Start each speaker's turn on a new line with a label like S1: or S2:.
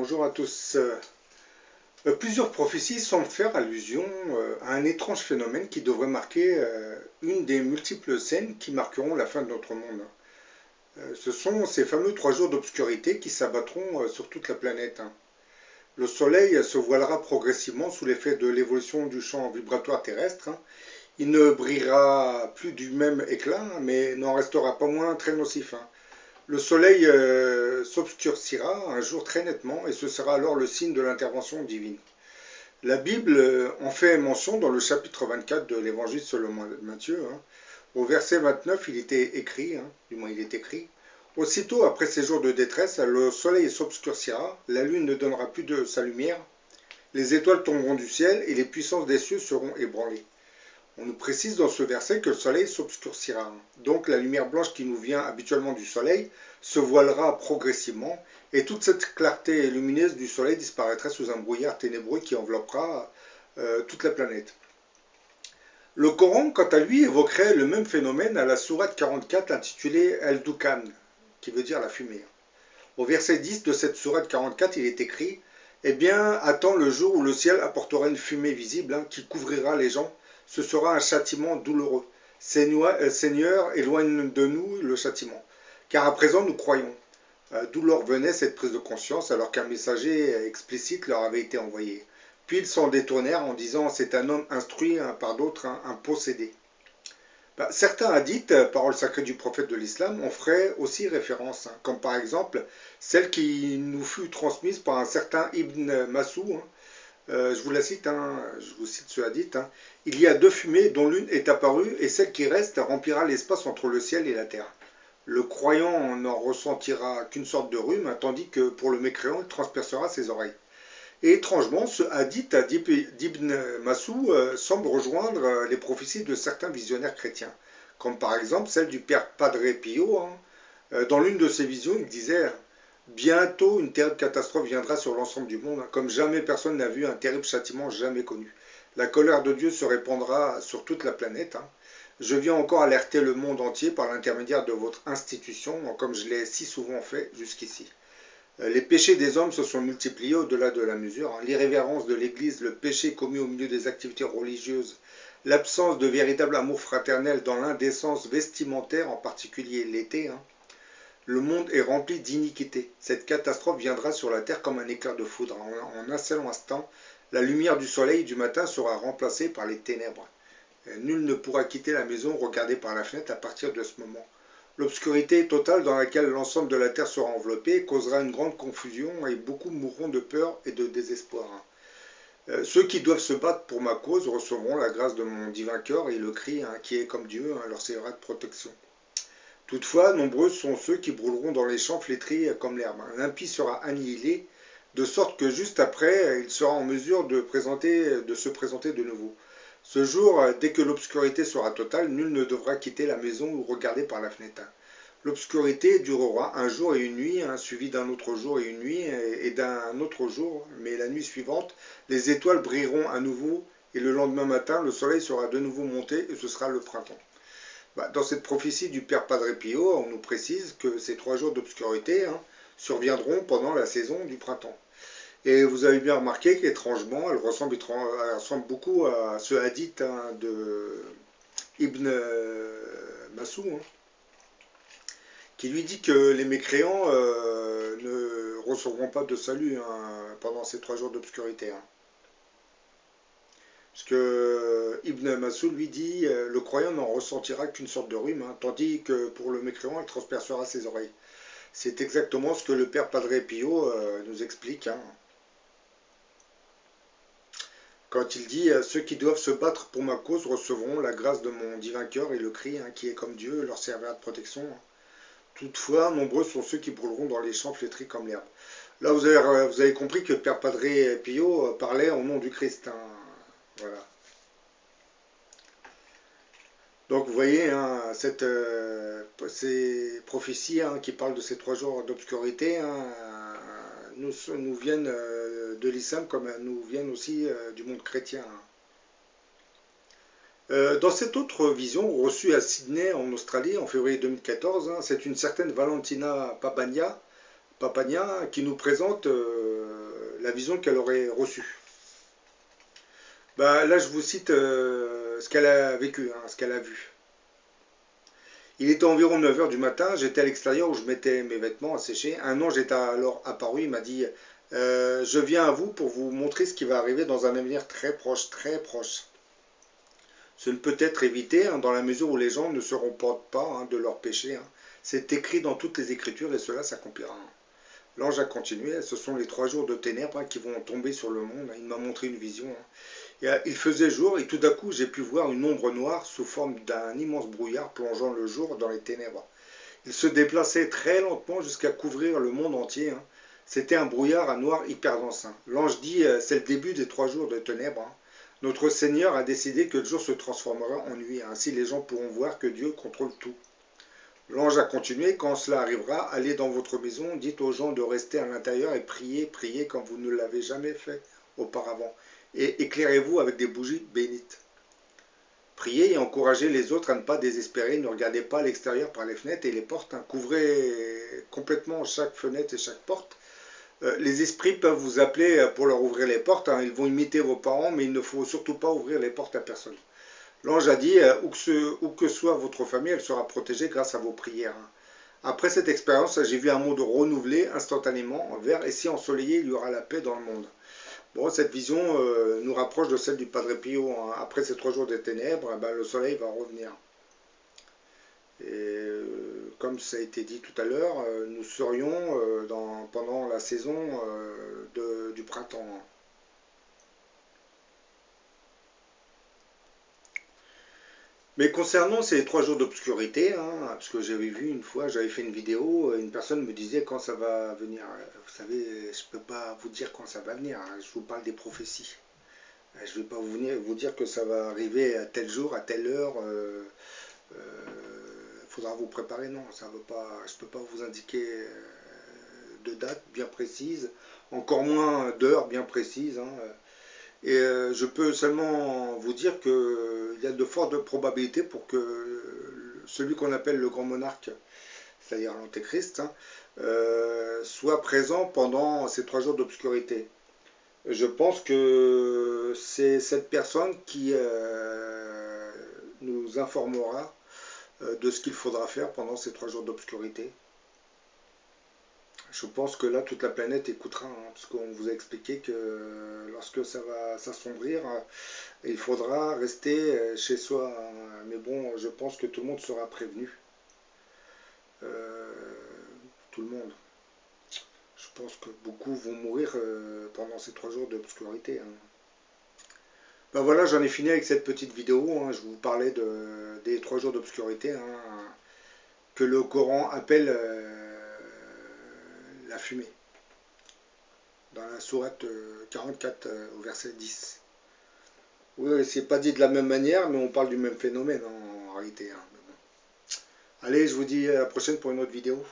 S1: Bonjour à tous. Plusieurs prophéties semblent faire allusion à un étrange phénomène qui devrait marquer une des multiples scènes qui marqueront la fin de notre monde. Ce sont ces fameux 3 jours d'obscurité qui s'abattront sur toute la planète. Le Soleil se voilera progressivement sous l'effet de l'évolution du champ vibratoire terrestre. Il ne brillera plus du même éclat, mais n'en restera pas moins très nocif. Le soleil s'obscurcira un jour très nettement et ce sera alors le signe de l'intervention divine. La Bible en fait mention dans le chapitre 24 de l'évangile selon Matthieu. Au verset 29, il était écrit, du moins il est écrit, « Aussitôt après ces jours de détresse, le soleil s'obscurcira, la lune ne donnera plus de sa lumière, les étoiles tomberont du ciel et les puissances des cieux seront ébranlées. » On nous précise dans ce verset que le soleil s'obscurcira. Donc la lumière blanche qui nous vient habituellement du soleil se voilera progressivement et toute cette clarté lumineuse du soleil disparaîtra sous un brouillard ténébreux qui enveloppera toute la planète. Le Coran, quant à lui, évoquerait le même phénomène à la sourate 44 intitulée El-Dukhan, qui veut dire la fumée. Au verset 10 de cette sourate 44, il est écrit « Eh bien, attends le jour où le ciel apportera une fumée visible qui couvrira les gens. Ce sera un châtiment douloureux. Seigneur, éloigne de nous le châtiment. Car à présent, nous croyons. » D'où leur venait cette prise de conscience alors qu'un messager explicite leur avait été envoyé. Puis ils s'en détournèrent en disant « C'est un homme instruit, par d'autres un possédé. » Certains hadiths, paroles sacrées du prophète de l'islam, en feraient aussi référence, comme par exemple celle qui nous fut transmise par un certain Ibn Mas'ud. Je vous la cite, je vous cite ce hadith. Il y a 2 fumées dont l'une est apparue et celle qui reste remplira l'espace entre le ciel et la terre. Le croyant n'en ressentira qu'une sorte de rhume, tandis que pour le mécréant, il transpercera ses oreilles. Et étrangement, ce hadith d'Ibn Mas'ud semble rejoindre les prophéties de certains visionnaires chrétiens, comme par exemple celle du père Padre Pio. Dans l'une de ses visions, il disait « Bientôt une terrible catastrophe viendra sur l'ensemble du monde, comme jamais personne n'a vu un terrible châtiment jamais connu. La colère de Dieu se répandra sur toute la planète. Je viens encore alerter le monde entier par l'intermédiaire de votre institution, comme je l'ai si souvent fait jusqu'ici. Les péchés des hommes se sont multipliés au-delà de la mesure. L'irrévérence de l'Église, le péché commis au milieu des activités religieuses, l'absence de véritable amour fraternel dans l'indécence vestimentaire, en particulier l'été. Le monde est rempli d'iniquité. Cette catastrophe viendra sur la terre comme un éclair de foudre. En un seul instant, la lumière du soleil du matin sera remplacée par les ténèbres. Nul ne pourra quitter la maison ou regarder par la fenêtre à partir de ce moment. L'obscurité totale dans laquelle l'ensemble de la terre sera enveloppée causera une grande confusion et beaucoup mourront de peur et de désespoir. Ceux qui doivent se battre pour ma cause recevront la grâce de mon divin cœur et le cri qui est comme Dieu leur servira de protection. Toutefois, nombreux sont ceux qui brûleront dans les champs flétris comme l'herbe. L'impie sera annihilé, de sorte que juste après, il sera en mesure de se présenter de nouveau. Ce jour, dès que l'obscurité sera totale, nul ne devra quitter la maison ou regarder par la fenêtre. L'obscurité durera un jour et une nuit, suivi d'un autre jour et une nuit, et d'un autre jour, mais la nuit suivante, les étoiles brilleront à nouveau, et le lendemain matin, le soleil sera de nouveau monté, et ce sera le printemps. Dans cette prophétie du Père Padre Pio, on nous précise que ces 3 jours d'obscurité surviendront pendant la saison du printemps. Et vous avez bien remarqué qu'étrangement, elle ressemble beaucoup à ce hadith de Ibn Mas'ud, qui lui dit que les mécréants ne recevront pas de salut pendant ces 3 jours d'obscurité. Parce que Ibn Mas'ud lui dit le croyant n'en ressentira qu'une sorte de rhume, tandis que pour le mécréant, il transpercera ses oreilles. C'est exactement ce que le Père Padre Pio nous explique. Quand il dit « Ceux qui doivent se battre pour ma cause recevront la grâce de mon divin cœur et le cri qui est comme Dieu leur servira de protection. Toutefois, nombreux sont ceux qui brûleront dans les champs flétris comme l'herbe. » Là, vous avez compris que le Père Padre Pio parlait au nom du Christ. Voilà. Donc vous voyez, ces prophéties qui parlent de ces 3 jours d'obscurité nous viennent de l'islam comme elles nous viennent aussi du monde chrétien. Dans cette autre vision reçue à Sydney en Australie en février 2014, c'est une certaine Valentina Pabania, Papania, qui nous présente la vision qu'elle aurait reçue. Bah, là, je vous cite ce qu'elle a vécu, hein, ce qu'elle a vu. Il était environ 9 heures du matin, j'étais à l'extérieur où je mettais mes vêtements à sécher. Un ange est alors apparu, il m'a dit je viens à vous pour vous montrer ce qui va arriver dans un avenir très proche, très proche. Ce ne peut être évité hein, dans la mesure où les gens ne se repentent pas hein, de leurs péchés. Hein. C'est écrit dans toutes les Écritures et cela s'accomplira. Hein. L'ange a continué, ce sont les 3 jours de ténèbres hein, qui vont tomber sur le monde. Il m'a montré une vision. Hein. Et, il faisait jour et tout d'un coup j'ai pu voir une ombre noire sous forme d'un immense brouillard plongeant le jour dans les ténèbres. Il se déplaçait très lentement jusqu'à couvrir le monde entier. Hein. C'était un brouillard à noir hyper dense. Hein. L'ange dit c'est le début des 3 jours de ténèbres. Hein. Notre Seigneur a décidé que le jour se transformera en nuit. Ainsi les gens pourront voir que Dieu contrôle tout. L'ange a continué, quand cela arrivera, allez dans votre maison, dites aux gens de rester à l'intérieur et priez, priez comme vous ne l'avez jamais fait auparavant. Et éclairez-vous avec des bougies bénites. Priez et encouragez les autres à ne pas désespérer, ne regardez pas à l'extérieur par les fenêtres et les portes, hein. Couvrez complètement chaque fenêtre et chaque porte. Les esprits peuvent vous appeler pour leur ouvrir les portes, hein. Ils vont imiter vos parents, mais il ne faut surtout pas ouvrir les portes à personne. L'ange a dit, où que soit votre famille, elle sera protégée grâce à vos prières. Hein. Après cette expérience, j'ai vu un monde renouvelé instantanément, vert et si ensoleillé, il y aura la paix dans le monde. Bon, cette vision nous rapproche de celle du Padre Pio. Hein. Après ces 3 jours de ténèbres, ben, le soleil va revenir. Et comme ça a été dit tout à l'heure, nous serions pendant la saison du printemps. Hein. Mais concernant ces 3 jours d'obscurité, hein, parce que j'avais vu une fois, j'avais fait une vidéo, une personne me disait quand ça va venir. Vous savez, je ne peux pas vous dire quand ça va venir, hein, je vous parle des prophéties. Je ne vais pas vous dire que ça va arriver à tel jour, à telle heure. Faudra vous préparer, non, ça veut pas, je ne peux pas vous indiquer de date bien précise, encore moins d'heure bien précise. Hein. Et je peux seulement vous dire qu'il y a de fortes probabilités pour que celui qu'on appelle le grand monarque, c'est-à-dire l'antéchrist, hein, soit présent pendant ces 3 jours d'obscurité. Je pense que c'est cette personne qui nous informera de ce qu'il faudra faire pendant ces 3 jours d'obscurité. Je pense que là, toute la planète écoutera, hein, parce qu'on vous a expliqué que lorsque ça va s'assombrir, il faudra rester chez soi. Hein. Mais bon, je pense que tout le monde sera prévenu. Tout le monde. Je pense que beaucoup vont mourir pendant ces 3 jours d'obscurité. Hein. Ben voilà, j'en ai fini avec cette petite vidéo. Hein. Je vous parlais des 3 jours d'obscurité, hein, que le Coran appelle la fumée. Dans la sourate 44 au verset 10. Oui, c'est pas dit de la même manière, mais on parle du même phénomène en réalité. Hein. Allez, je vous dis à la prochaine pour une autre vidéo.